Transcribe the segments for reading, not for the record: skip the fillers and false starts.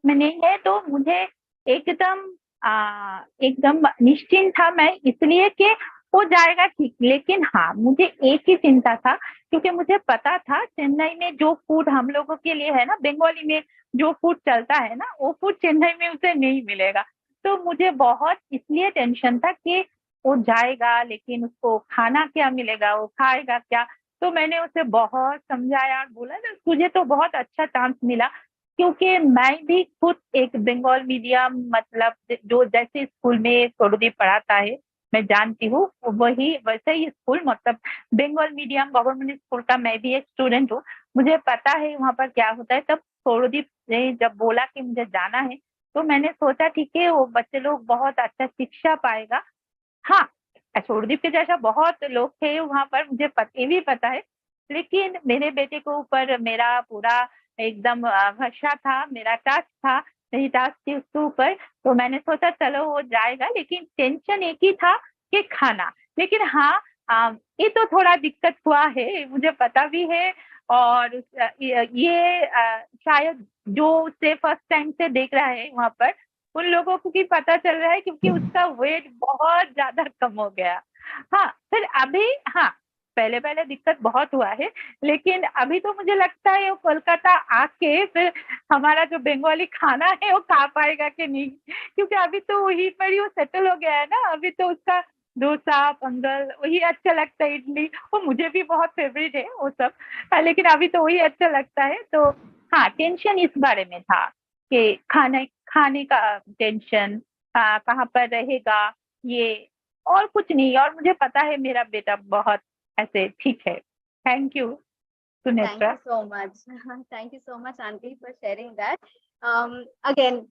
में नहीं है, तो मुझे एकदम एकदम निश्चिंत था मैं, इसलिए कि हो जाएगा ठीक। लेकिन हाँ, मुझे एक ही चिंता था, क्योंकि मुझे पता था चेन्नई में जो फूड हम लोगों के लिए है ना, बंगाली में जो फूड चलता है ना, वो फूड चेन्नई में उसे नहीं मिलेगा। तो मुझे बहुत इसलिए टेंशन था कि वो जाएगा लेकिन उसको खाना क्या मिलेगा, वो खाएगा क्या। तो मैंने उसे बहुत समझाया और बोला ना, तुझे तो बहुत अच्छा चांस मिला, क्योंकि मैं भी खुद एक बंगाल मीडियम, मतलब जो जैसे स्कूल में स्वरूप पढ़ाता है, मैं जानती हूँ वही वैसे ही स्कूल, मतलब बंगाल मीडियम गवर्नमेंट स्कूल का मैं भी एक स्टूडेंट हूँ। मुझे पता है वहाँ पर क्या होता है। तब स्वरूप ने जब बोला कि मुझे जाना है, तो मैंने सोचा ठीक है, वो बच्चे लोग बहुत अच्छा शिक्षा पाएगा। हाँ, छोड़दीप के जैसा बहुत लोग थे वहां पर, मुझे ये भी पता है। लेकिन मेरे बेटे को ऊपर मेरा पूरा एकदम भरोसा था, मेरा टास्क था, मेरी टास्क थी उसके ऊपर। तो मैंने सोचा चलो वो जाएगा, लेकिन टेंशन एक ही था कि खाना। लेकिन हाँ, ये तो थोड़ा दिक्कत हुआ है, मुझे पता भी है। और ये शायद जो उसे फर्स्ट टाइम से देख रहा है वहां पर, उन लोगों को भी पता चल रहा है, क्योंकि उसका वेट बहुत ज्यादा कम हो गया। हाँ, फिर अभी, हाँ, पहले पहले दिक्कत बहुत हुआ है, लेकिन अभी तो मुझे लगता है वो कोलकाता आके फिर हमारा जो बंगाली खाना है वो खा पाएगा कि नहीं, क्योंकि अभी तो वही पर ही वो सेटल हो गया है ना। अभी तो उसका डोसा, पोंगल वही अच्छा लगता है, इडली वो मुझे भी बहुत फेवरेट है वो सब। लेकिन अभी तो वही अच्छा लगता है। तो हाँ, टेंशन इस बारे में था कि खाने खाने का टेंशन, कहाँ पर रहेगा ये, और कुछ नहीं। और मुझे पता है मेरा बेटा बहुत ऐसे ठीक है। Thank you Thank Sunetra. you so much. Thank you so much, Auntie, for sharing that. Again,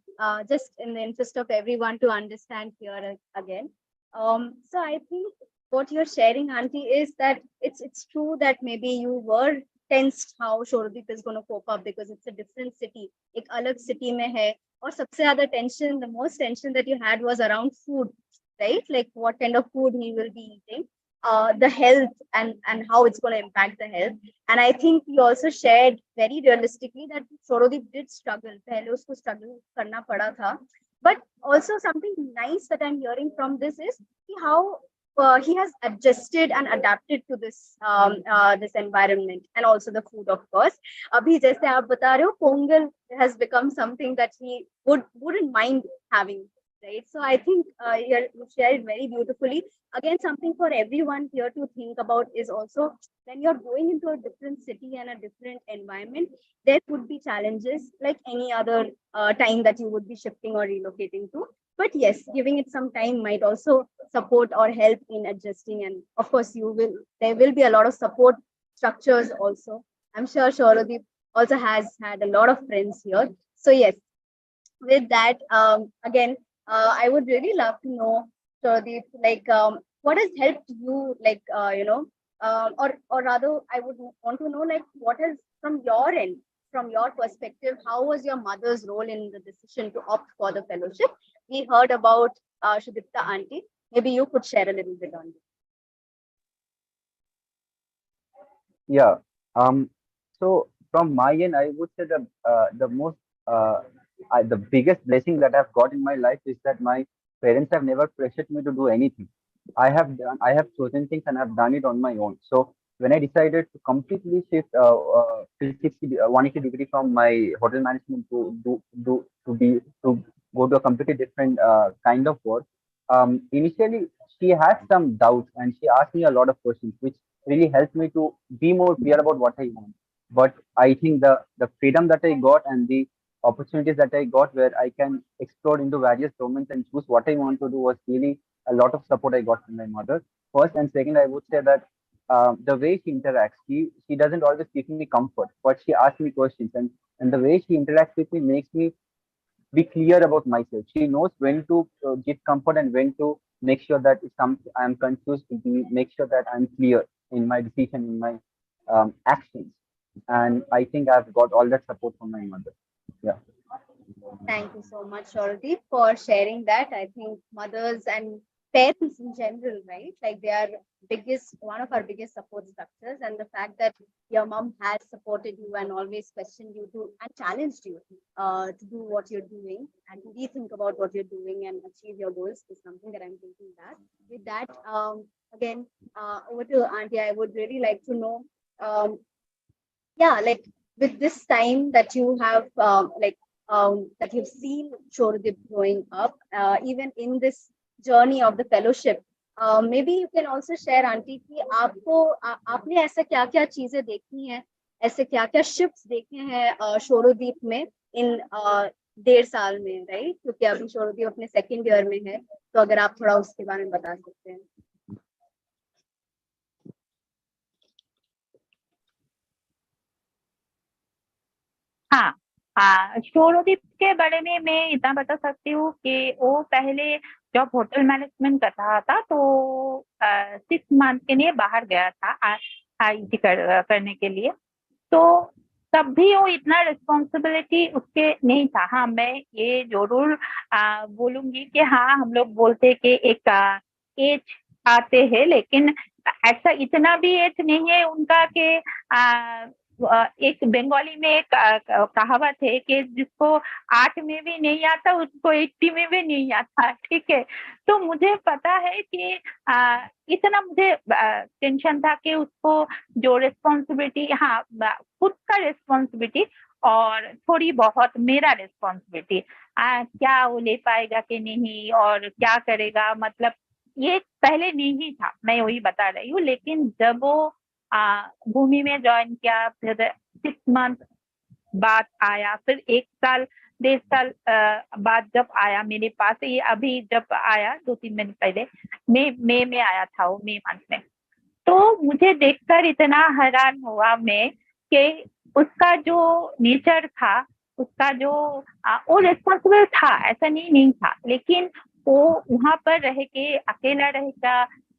just in the interest of everyone to understand here again. So I think what you're sharing, Auntie, is that it's true that maybe you were tensed how Shoradip is going to cope up because it's a different city. एक अलग city में है, और सबसे ज़्यादा tension, the most tension that you had was around food, right? Like what kind of food he will be eating, the health, and how it's going to impact the health. And I think you also shared very realistically that Shorodip did struggle. पहले उसको struggle करना पड़ा था. But also something nice that I'm hearing from this is how he has adjusted and adapted to this environment, and also the food, of course. अभी जैसे आप बता रहे हो, Pongal has become something that he wouldn't mind having, right? So I think you shared very beautifully. Again, something for everyone here to think about is also, when you're going into a different city and a different environment, there could be challenges like any other time that you would be shifting or relocating to. But yes, giving it some time might also support or help in adjusting. And of course, there will be a lot of support structures also. I'm sure Shoradip also has had a lot of friends here. So yes, with that, again, I would really love to know, Shoradip, like, what has helped you, like, or rather, I would want to know, like, what has, from your end, from your perspective, how was your mother's role in the decision to opt for the fellowship? We heard about Shudipta Auntie. Maybe you could share a little bit on this. Yeah. So from my end, I would say the most the biggest blessing that I've got in my life is that my parents have never pressured me to do anything. I have chosen things and I've done it on my own. So when I decided to completely shift 360 180 degree from my hotel management to go to a completely different kind of work, initially she had some doubts and she asked me a lot of questions, which really helped me to be more clear about what I want. But I think the freedom that I got and the opportunities that I got where I can explore into various domains and choose what I want to do was really a lot of support I got from my mother. First and second, I would say that the way she interacts, she doesn't always give me comfort, but she asks me questions, and the way she interacts with me makes me be clear about myself. She knows when to give comfort and when to make sure that if I'm confused, make sure that I'm clear in my decision, in my actions. And I think I've got all that support from my mother. Yeah. Thank you so much, Shoradip, for sharing that. I think mothers and parents in general, right? Like, they are one of our biggest support structures, and the fact that your mom has supported you and always questioned you to and challenged you to do what you're doing and to rethink about what you're doing and achieve your goals is something that I'm thinking that. With that, again, over to Auntie, I would really like to know, yeah, like with this time that you have, that you've seen Shoradip growing up, even in this journey of the fellowship, maybe you can also share, aunty, कि आपको आपने ऐसा क्या क्या चीजें देखी हैं, ऐसे क्या क्या शिफ्ट्स देखे हैं शोरोदीप में इन 1.5 साल में, राइट? क्योंकि अभी शोरोदीप अपने 2nd ईयर में है, तो अगर आप थोड़ा उसके बारे में बता सकते हैं। हाँ, शोरोदीप के बारे में मैं इतना बता सकती हूँ कि वो पहले जब होटल मैनेजमेंट कर रहा था तो 6 मंथ के लिए बाहर गया था आईटी करने के लिए, तो तब भी वो इतना रिस्पॉन्सिबिलिटी उसके नहीं था। हाँ, मैं ये जरूर बोलूंगी कि हाँ, हम लोग बोलते कि एक एज आते हैं, लेकिन ऐसा इतना भी एज नहीं है उनका कि एक बंगाली में एक कहावत है कि जिसको 8 में भी नहीं आता उसको 80 में भी नहीं आता, ठीक है। तो मुझे पता है कि इतना मुझे टेंशन था कि उसको जो रिस्पॉन्सिबिलिटी, हाँ, खुद का रिस्पॉन्सिबिलिटी और थोड़ी बहुत मेरा रिस्पॉन्सिबिलिटी, क्या वो ले पाएगा कि नहीं और क्या करेगा, मतलब ये पहले नहीं था, मैं वही बता रही हूँ। लेकिन जब वो भूमि में ज्वाइन किया, फिर 6 मंथ बाद आया, फिर 1 साल 1.5 साल बाद जब आया मेरे पास, ये अभी जब आया 2-3 महीने पहले, मई में आया था वो, मई मंथ में, तो मुझे देखकर इतना हैरान हुआ मैं कि उसका जो नेचर था, उसका जो वो रिस्पॉन्सिबल था, ऐसा नहीं था, लेकिन वो वहां पर रह के अकेला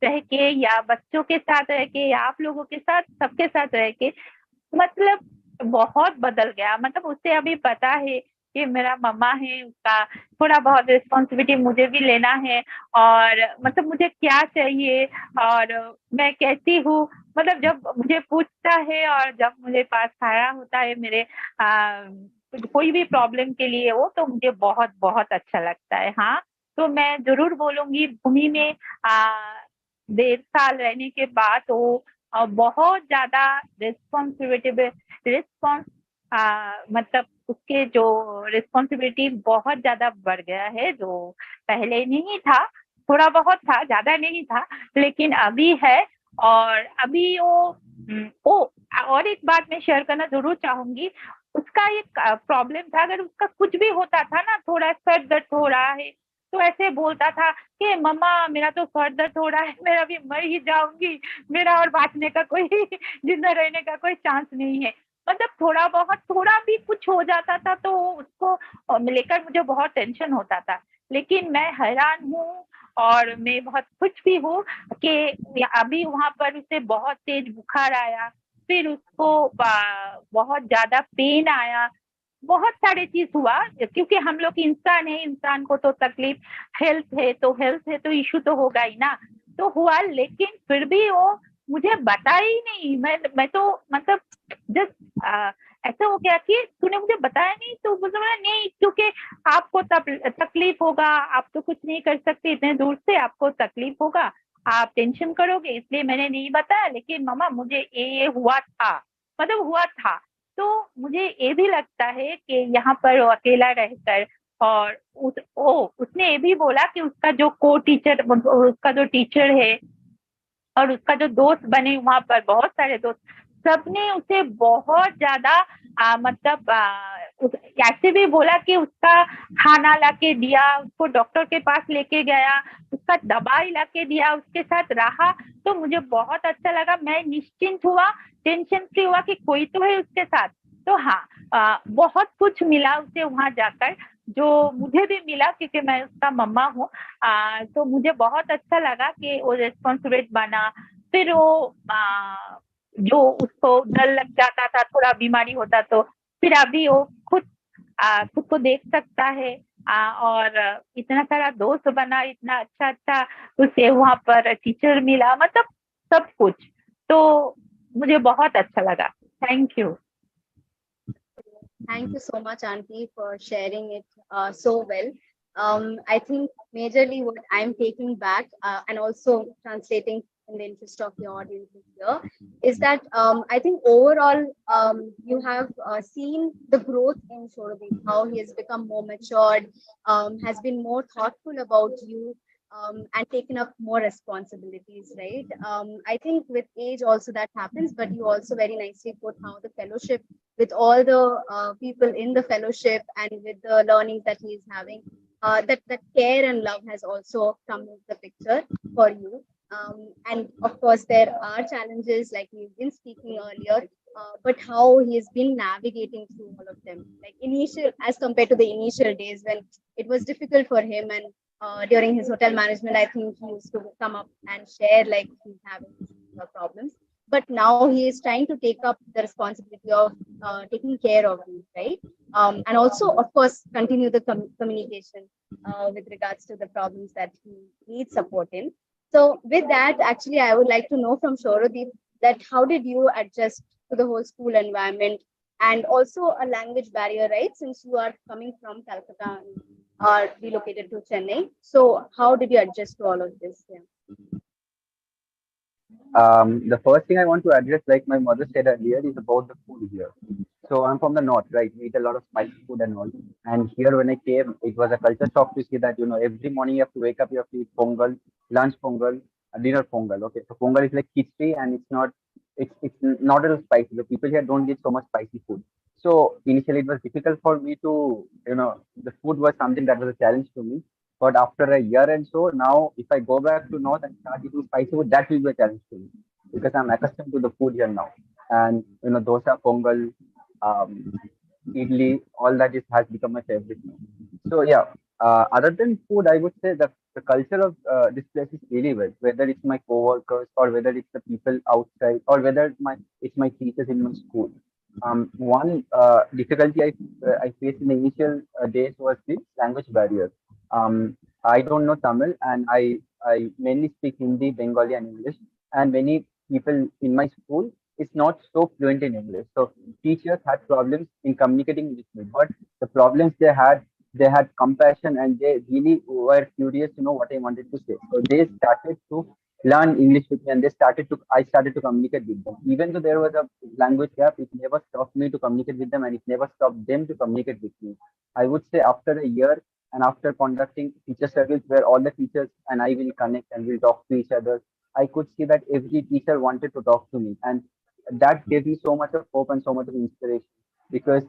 रह के या बच्चों के साथ रह के या आप लोगों के साथ, सबके साथ रह के, मतलब बहुत बदल गया। मतलब उससे अभी पता है कि मेरा मम्मा है, उसका थोड़ा बहुत रिस्पॉन्सिबिलिटी मुझे भी लेना है, और मतलब मुझे क्या चाहिए और मैं कैसी हूँ, मतलब जब मुझे पूछता है और जब मुझे पास खड़ा होता है मेरे कोई भी प्रॉब्लम के लिए वो, तो मुझे बहुत बहुत अच्छा लगता है। हाँ, तो मैं जरूर बोलूंगी भूमि में 1.5 साल रहने के बाद वो बहुत ज्यादा रिस्पॉन्स मतलब उसके जो रिस्पॉन्सिबिलिटी बहुत ज्यादा बढ़ गया है, जो पहले नहीं था, थोड़ा बहुत था, ज्यादा नहीं था, लेकिन अभी है। और अभी वो और एक बात मैं शेयर करना जरूर चाहूंगी, उसका एक प्रॉब्लम था, अगर उसका कुछ भी होता था ना, थोड़ा सर दर्द हो रहा है, तो ऐसे बोलता था कि मम्मा मेरा तो सर दर्द हो रहा है, मैं अभी मर ही जाऊंगी, मेरा और बाँचने का कोई जिंदा रहने का कोई चांस नहीं है। मतलब थोड़ा भी कुछ हो जाता था तो उसको लेकर मुझे बहुत टेंशन होता था। लेकिन मैं हैरान हूँ और मैं बहुत खुश भी हूँ कि अभी वहां पर उसे बहुत तेज बुखार आया, फिर उसको बहुत ज्यादा पेन आया, बहुत सारे चीज हुआ, क्योंकि हम लोग इंसान है, इंसान को तो तकलीफ, हेल्थ है तो इशू तो होगा ही ना, तो हुआ। लेकिन फिर भी वो मुझे बताया ही नहीं, मैं तो मतलब जस्ट ऐसा हो गया कि तूने मुझे बताया नहीं, तो मुझे बोला नहीं, क्योंकि आपको तकलीफ होगा, आप तो कुछ नहीं कर सकते, इतने दूर से आपको तकलीफ होगा, आप टेंशन करोगे, इसलिए मैंने नहीं बताया। लेकिन मामा मुझे ये हुआ था, मतलब हुआ था। तो मुझे ये भी लगता है कि यहाँ पर वो अकेला रहकर, और उसने ये भी बोला कि उसका जो उसका जो टीचर है और उसका जो दोस्त बने वहां पर, बहुत सारे दोस्त, सबने उसे बहुत ज्यादा मतलब ऐसे भी बोला कि उसका खाना लाके दिया, उसको डॉक्टर के पास लेके गया, उसका दवाई लाके दिया, उसके साथ रहा, तो मुझे बहुत अच्छा लगा, मैं निश्चिंत हुआ, टेंशन फ्री हुआ कि कोई तो है उसके साथ। तो हाँ, बहुत कुछ मिला उसे वहां जाकर, जो मुझे भी मिला क्योंकि मैं उसका मम्मा हूँ। तो मुझे बहुत अच्छा लगा कि वो रिस्पॉन्सिबिलिटी बना। फिर वो जो उसको डर लग जाता था, थोड़ा बीमारी होता, तो फिर अभी वो खुद को देख सकता है, और इतना सारा दोस्त बना, इतना अच्छा अच्छा उसे वहां पर टीचर मिला, मतलब सब कुछ। तो मुझे बहुत अच्छा लगा। Thank you. Thank you so much, Auntie, for sharing it so well. I think majorly what I'm taking back and also translating in the interest of the audience here is that I think overall you have seen the growth in Shoradeep, how he has become more matured, has been more thoughtful about you, and taken up more responsibilities, right? I think with age also that happens, but you also very nicely put how the fellowship with all the people in the fellowship and with the learnings that he is having, that care and love has also come into the picture for you. And of course, there are challenges like we've been speaking earlier, but how he has been navigating through all of them, like initial as compared to the initial days when it was difficult for him, and during his hotel management, I think he used to come up and share like he's having these problems. But now he is trying to take up the responsibility of taking care of you, right? And also, of course, continue the communication with regards to the problems that he needs support in. So, with that, actually, I would like to know from Shoradeep that how did you adjust to the whole school environment and also a language barrier, right? Since you are coming from Calcutta and are relocated to Chennai. So, how did you adjust to all of this? Yeah. The first thing I want to address, like my mother said earlier, is about the food here. So I'm from the north, right? We eat a lot of spicy food and all. And here, when I came, it was a culture shock to see that every morning you have to wake up, you have to eat pongal, lunch pongal, dinner pongal. Okay, so pongal is like khichdi, and it's not at all spicy. The people here don't get so much spicy food. So initially, it was difficult for me to, the food was something that was a challenge to me. But after a year and so, now if I go back to north and start eating spicy food, that will be a challenge to me because I'm accustomed to the food here now. And dosa, pongal, um, idli, all that is has become my favorite now. So yeah, other than food, I would say that the culture of this place is really well. Whether it's my co-workers or whether it's the people outside or whether it's my teachers in my school. One difficulty I faced in the initial days was the language barrier. I don't know Tamil, and I mainly speak Hindi, Bengali, and English. And many people in my school is not so fluent in English. So teachers had problems in communicating with me. But the problems they had compassion, and they really were curious to know what I wanted to say. So they started to learn English with me, and I started to communicate with them. Even though there was a language gap, it never stopped me to communicate with them, and it never stopped them to communicate with me. I would say after a year and after conducting teacher circles where all the teachers and I will connect and will talk to each other, I could see that every teacher wanted to talk to me. And that gave me so much of hope and so much of inspiration because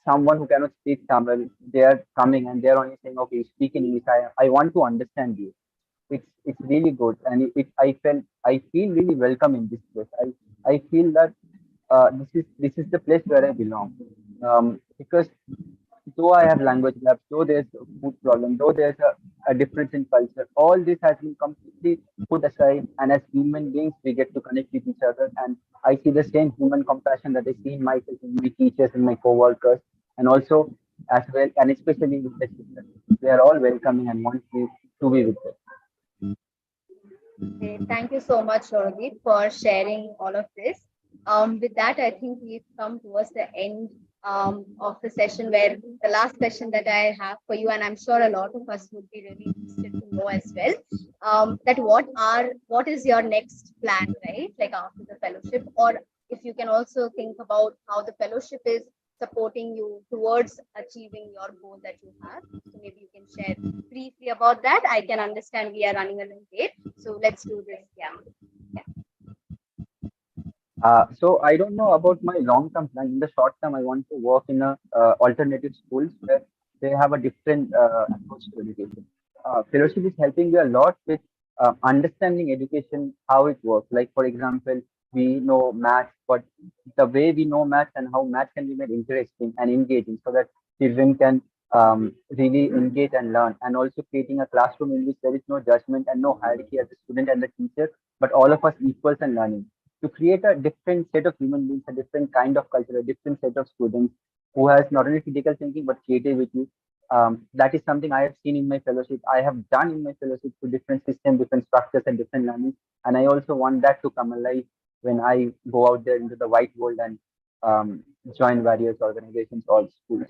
someone who cannot speak Tamil, they are coming and they're only saying, okay, speak in English. I want to understand you. It's really good, and I feel really welcome in this place. I feel that this is the place where I belong, because though I have language gaps, though there's a food problem, though there's a difference in culture, all this has been completely put aside. And as human beings, we get to connect with each other. And I see the same human compassion that I see in myself, in my teachers, in my co-workers, and also as well, and especially with the children. They are all welcoming and want me to be with them. Okay, thank you so much, Shoradeep, for sharing all of this. With that, I think we've come towards the end of the session where the last question that I have for you, and I'm sure a lot of us would be really interested to know as well, that what is your next plan, right? Like after the fellowship, or if you can also think about how the fellowship is supporting you towards achieving your goal that you have. So maybe you can share briefly about that. I can understand we are running a little late, so let's do this. Yeah. So I don't know about my long-term plan. In the short term, I want to work in a alternative schools where they have a different approach to education. Fellowship is helping you a lot with understanding education, how it works. Like for example, we know math, but the way we know math and how math can be made interesting and engaging, so that children can really engage and learn. And also creating a classroom in which there is no judgment and no hierarchy as a student and the teacher, but all of us equals and learning to create a different set of human beings, a different kind of culture, a different set of students who has not only critical thinking but creativity. That is something I have seen in my fellowship. I have done in my fellowship to different systems, different structures, and different learning. And I also want that to come alive when I go out there into the white world and join various organizations or schools.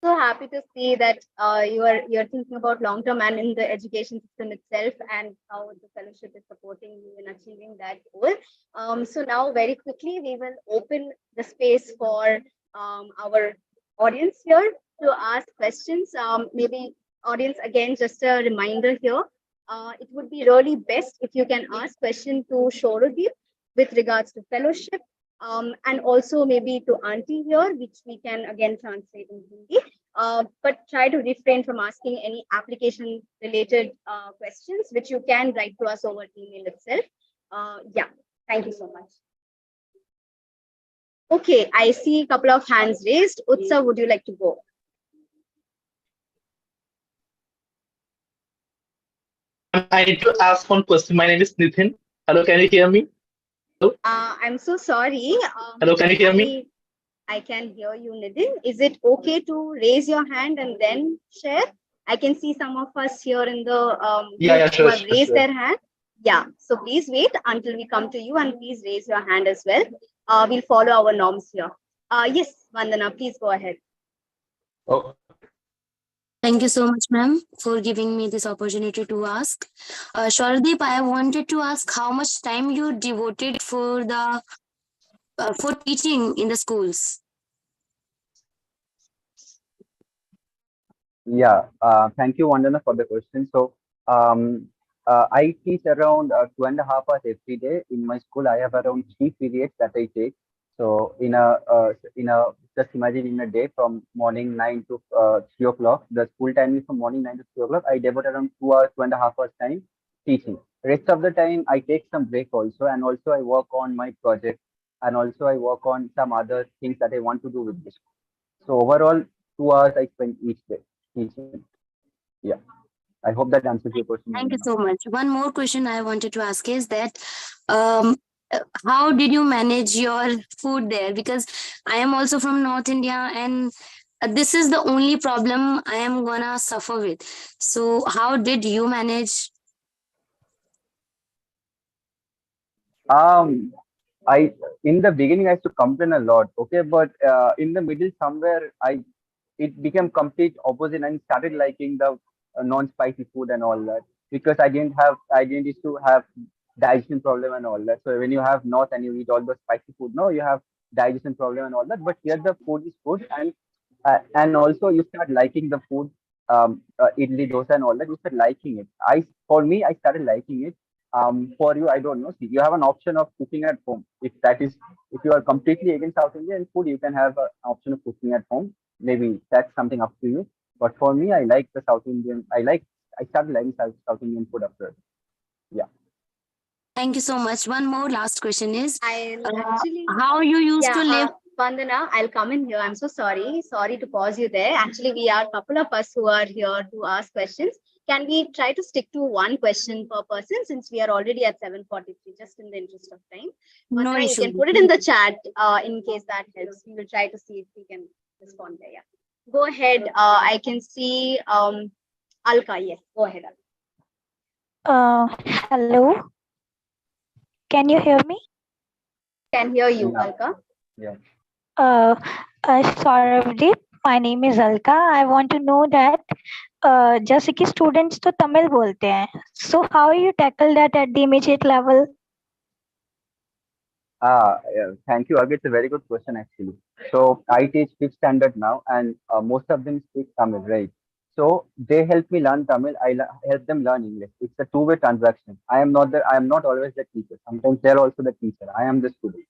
So happy to see that you're thinking about long term and in the education system itself, and how the fellowship is supporting you in achieving that goal. So now very quickly we will open the space for our audience here to ask questions. Maybe audience, again, just a reminder here. It would be really best if you can ask question to Shorodip with regards to fellowship, and also maybe to Auntie here, which we can again translate in Hindi. But try to refrain from asking any application related questions, which you can write to us over email itself. Yeah, thank you so much. Okay, I see a couple of hands raised. Utsa, would you like to go? I need to ask one question. My name is Nitin. Hello, can you hear me? I'm so sorry. Hello, can you hear me? I can hear you, Nitin. Is it okay to raise your hand and then share? I can see some of us here in the Yeah, who have sure. raised their hand. Yeah, so please wait until we come to you, and please raise your hand as well. We'll follow our norms here. Yes, Vandana, please go ahead. Oh, Thank you so much, ma'am, for giving me this opportunity to ask. Sharadeep, I wanted to ask how much time you devoted for teaching in the schools. Yeah, thank you, Vandana, for the question. So, I teach around 2.5 hours every day. In my school, I have around 3 periods that I take. So, just imagine in a day from morning 9 to 3 o'clock. The school time is from morning 9 to 3 o'clock. I devote around 2 hours, 2.5 hours time teaching. Rest of the time, I take some break also, and also I work on my project, and also I work on some other things that I want to do with this. So overall, 2 hours I spend each day teaching. Yeah, I hope that answers your question, Thank you Vandana. so much. One more question I wanted to ask is that um, how did you manage your food there? Because I am also from North India, and this is the only problem I am gonna suffer with. So, how did you manage? Um, I in the beginning I used to complain a lot, okay, but in the middle somewhere it became complete opposite and started liking the non-spicy food and all that, because I didn't used to have digestion problem and all that. So when you have north and you eat all the spicy food, no, you have digestion problem and all that. But here the food is good, and also you start liking the food, idli dosa and all that. You start liking it. For me, I started liking it. For you, I don't know. See, you have an option of cooking at home. If you are completely against South Indian food, you can have an option of cooking at home. Maybe that's something up to you. But for me, I like the South Indian. I started liking South Indian food after. Yeah. Thank you so much. One more last question is I'll actually, how you used to live. Vandana, I'll come in here. I'm so sorry. Sorry to pause you there. Actually, we are a couple of us who are here to ask questions. Can we try to stick to one question per person, since we are already at 7:43, just in the interest of time? No Vandana, you issue. can put it in the chat in case that helps. We will try to see if we can respond there. Yeah. Go ahead. I can see Alka. Yes, go ahead, Alka. Hello. Can you hear me? Can hear you, Yeah. Alka. Yeah. Saurabhdeep, my name is Alka. I want to know that जैसे कि students तो तमिल बोलते हैं, so how you tackle that at the immediate level? Yeah, thank you, Ag. It's a very good question, actually. So I teach fifth standard now, and most of them speak Tamil, right? So they help me learn Tamil. Help them learn English. It's a two-way transaction. I am not always the teacher. Sometimes they're also the teacher. I am the student.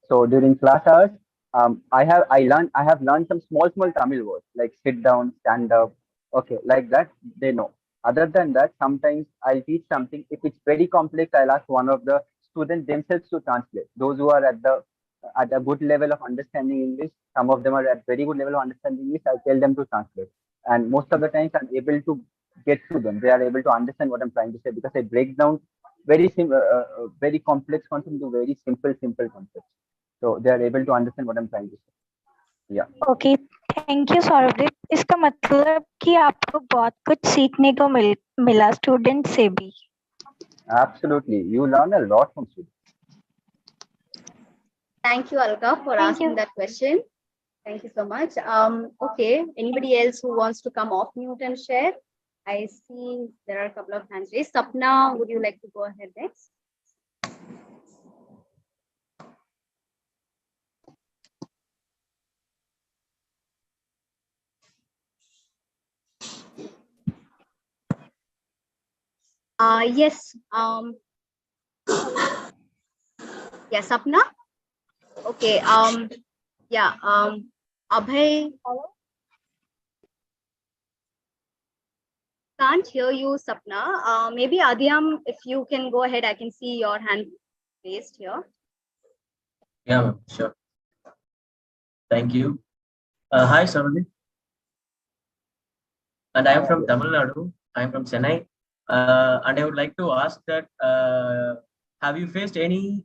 So during class hours, I have learned some small Tamil words like sit down, stand up, okay, like that. They know. Other than that, sometimes I'll teach something. If it's very complex, I'll ask one of the students themselves to translate. Those who are at a good level of understanding English, some of them are at very good level of understanding English. I tell them to translate, and most of the times I'm able to get to them. They are able to understand what I'm trying to say, because I break down very complex concepts into very simple concepts. So they are able to understand what I'm trying to say. Yeah. Okay, thank you Saurabhdeep. इसका मतलब कि आपको बहुत कुछ सीखने को मिला student से भी। Absolutely, you learn a lot from students. Thank you, Alka, for Thank asking you. that question. Thank you so much. Okay, anybody else who wants to come off mute and share? I see there are a couple of hands raised. Sapna, would you like to go ahead next? Yes. Yeah, Sapna. Okay. Yeah. Abhay. Can't hear you, Sapna. Maybe Adhyam, if you can go ahead, I can see your hand raised here. Yeah, ma'am, sure. Thank you. Hi, Samadhi. And I am from Tamil Nadu. I am from Chennai. And I would like to ask that have you faced any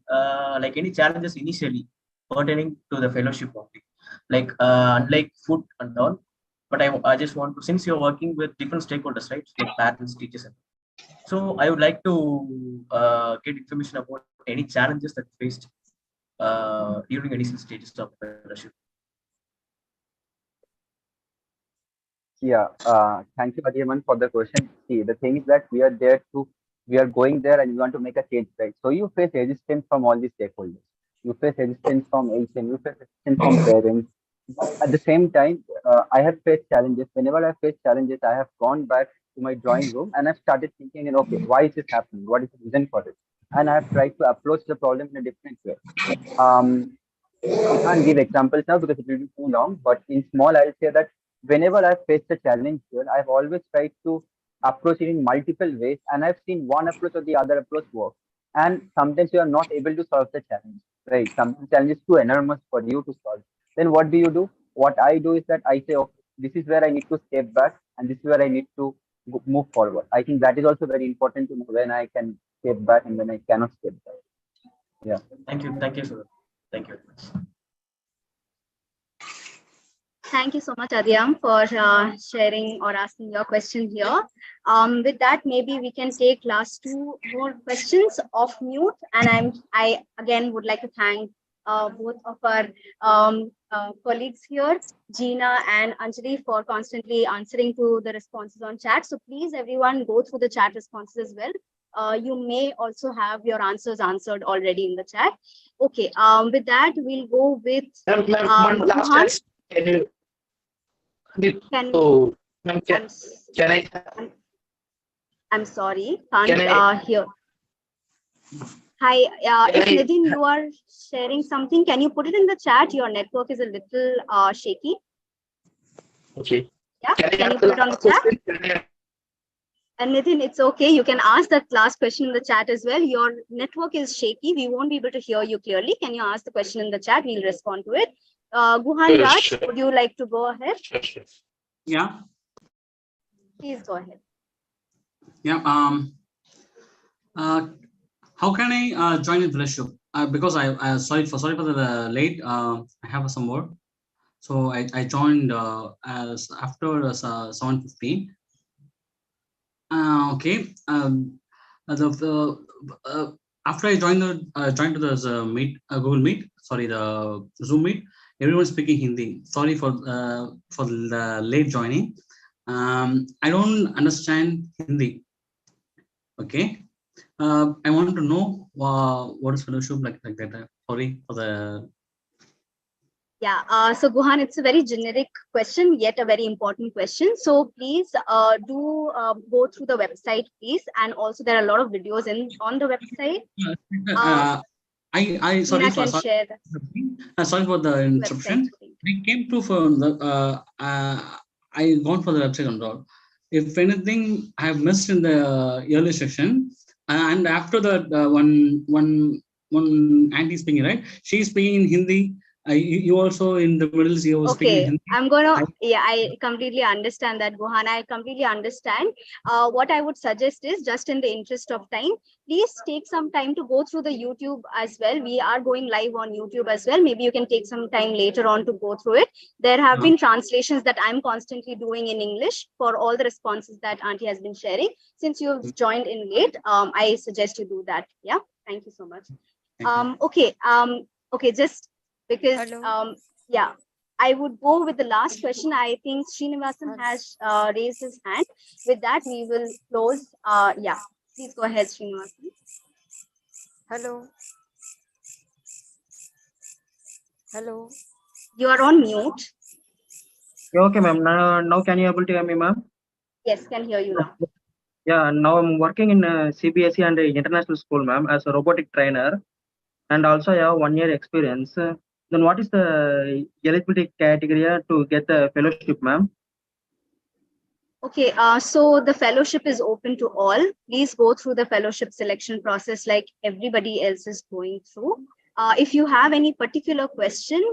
like any challenges initially pertaining to the fellowship only, like unlike food and all. But I just want to, since you're working with different stakeholders, right, like parents, teachers, so I would like to get information about any challenges that you faced during initial stages of fellowship. Yeah, thank you, Adhiman, for the question. See, the thing is that we are going there and we want to make a change, right? So you face resistance from all these stakeholders. You face resistance from HM, you face resistance from parents. But at the same time, I have faced challenges. Whenever I face challenges, I have gone back to my drawing room and I've started thinking, okay, why is this happening? What is the reason for it? And I have tried to approach the problem in a different way. Um, I can't give examples now because it will be too long, but in small, I'll say that whenever I've faced a challenge here, I've always tried to approach it in multiple ways, and I've seen one approach or the other approach work. And sometimes you are not able to solve the challenge, right? Some challenge is too enormous for you to solve. Then what do you do? What I do is that I say, okay, this is where I need to step back, and this is where I need to move forward. I think that is also very important to know when I can step back and when I cannot step back. Yeah. Thank you. Thank you, sir. Thank you. Thank you so much, Adhyam, for sharing or asking your question here. With that, maybe we can take last two more questions off mute. And I again would like to thank both of our colleagues here, Gina and Anjali, for constantly answering to the responses on chat. So please, everyone, go through the chat responses as well. You may also have your answers answered already in the chat. Okay. With that, we'll go with One last time. Can you? So, ma'am, can I? I'm sorry, can't Can I? hear. Hi, if Nidhin, you are sharing something, can you put it in the chat? Your network is a little shaky. Okay. Yeah, Can you put it on the chat? And Nidhin, it's okay. You can ask that last question in the chat as well. Your network is shaky. We won't be able to hear you clearly. Can you ask the question in the chat? We'll respond to it. Guhan Raj, Sure. would you like to go ahead? Sure. Yeah. Please go ahead. Yeah. How can I join in fellowship? Because I sorry for the late. I have some work, so I joined as after 7:15. Okay. After I joined to the meet Google Meet. Sorry, the Zoom Meet. Everyone speaking Hindi. Sorry for the late joining. I don't understand Hindi. Okay. I want to know what is fellowship like that. Sorry for the. Yeah, so Guhan, it's a very generic question, yet a very important question. So please do go through the website, please. And also there are a lot of videos on the website. I sorry for sorry. Sorry for the interruption. I came to for the I gone for the website and all. If anything I have missed in the early section, and after that one auntie speaking, right? She's speaking in Hindi. You also in the Middle East, you were speaking Okay, Hindi. I'm gonna, yeah, I completely understand that, Gohan. I completely understand. What I would suggest is, just in the interest of time, please take some time to go through the YouTube as well. We are going live on YouTube as well. Maybe you can take some time later on to go through it. There have been translations that I'm constantly doing in English for all the responses that Auntie has been sharing. Since you've joined in late, I suggest you do that. Yeah, thank you so much. Okay, okay, just because yeah, I would go with the last question. I think Srinivasan has raised his hand. With that, we will close. Yeah, please go ahead, Srinivasan. Hello. Hello. You are on mute. Okay, ma'am. Now can you able to hear me, ma'am? Yes, can hear you now. Yeah, now I'm working in CBSE and international school, ma'am, as a robotic trainer, and also I have 1 year experience. Then what is the eligibility criteria to get the fellowship, ma'am? Okay, so the fellowship is open to all. Please go through the fellowship selection process like everybody else is going through. If you have any particular question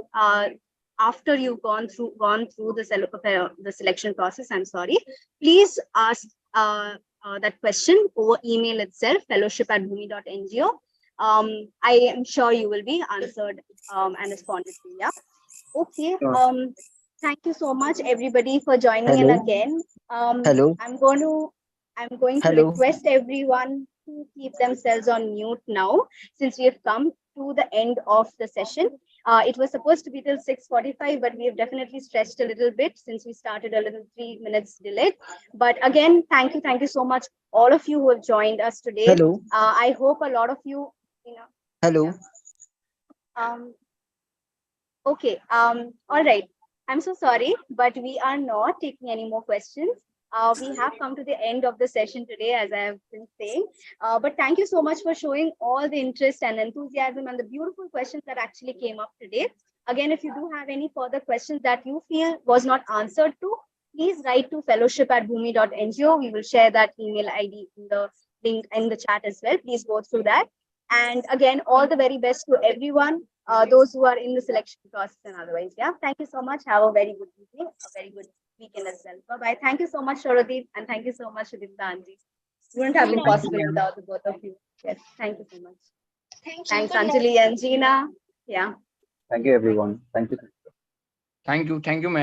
after you've gone through the selection process, I'm sorry, please ask that question over email itself, fellowship@bhumi.ngo. I am sure you will be answered and responded to. Yeah. Okay. Thank you so much, everybody, for joining in again. Hello. I'm going to request everyone to keep themselves on mute now, since we have come to the end of the session. It was supposed to be till 6:45, but we have definitely stretched a little bit since we started a little 3 minutes delayed. But again, thank you so much, all of you who have joined us today. Hello. I hope a lot of you, Hello. Okay. All right. I'm so sorry, but we are not taking any more questions. We have come to the end of the session today, as I have been saying. But thank you so much for showing all the interest and enthusiasm and the beautiful questions that actually came up today. Again, if you do have any further questions that you feel was not answered to, please write to fellowship@bhumi.ngo. We will share that email ID in the link in the chat as well. Please go through that. And again, all the very best to everyone, those who are in the selection process and otherwise. Yeah, thank you so much. Have a very good evening, a very good weekend as well. Bye-bye. Thank you so much, Sharadeep, and thank you so much, Sudipta Anji. It wouldn't have been possible without the both of you. Yes, thank you so much. Thanks, Anjali and Gina. Yeah. Thank you, everyone. Thank you. Thank you, ma'am.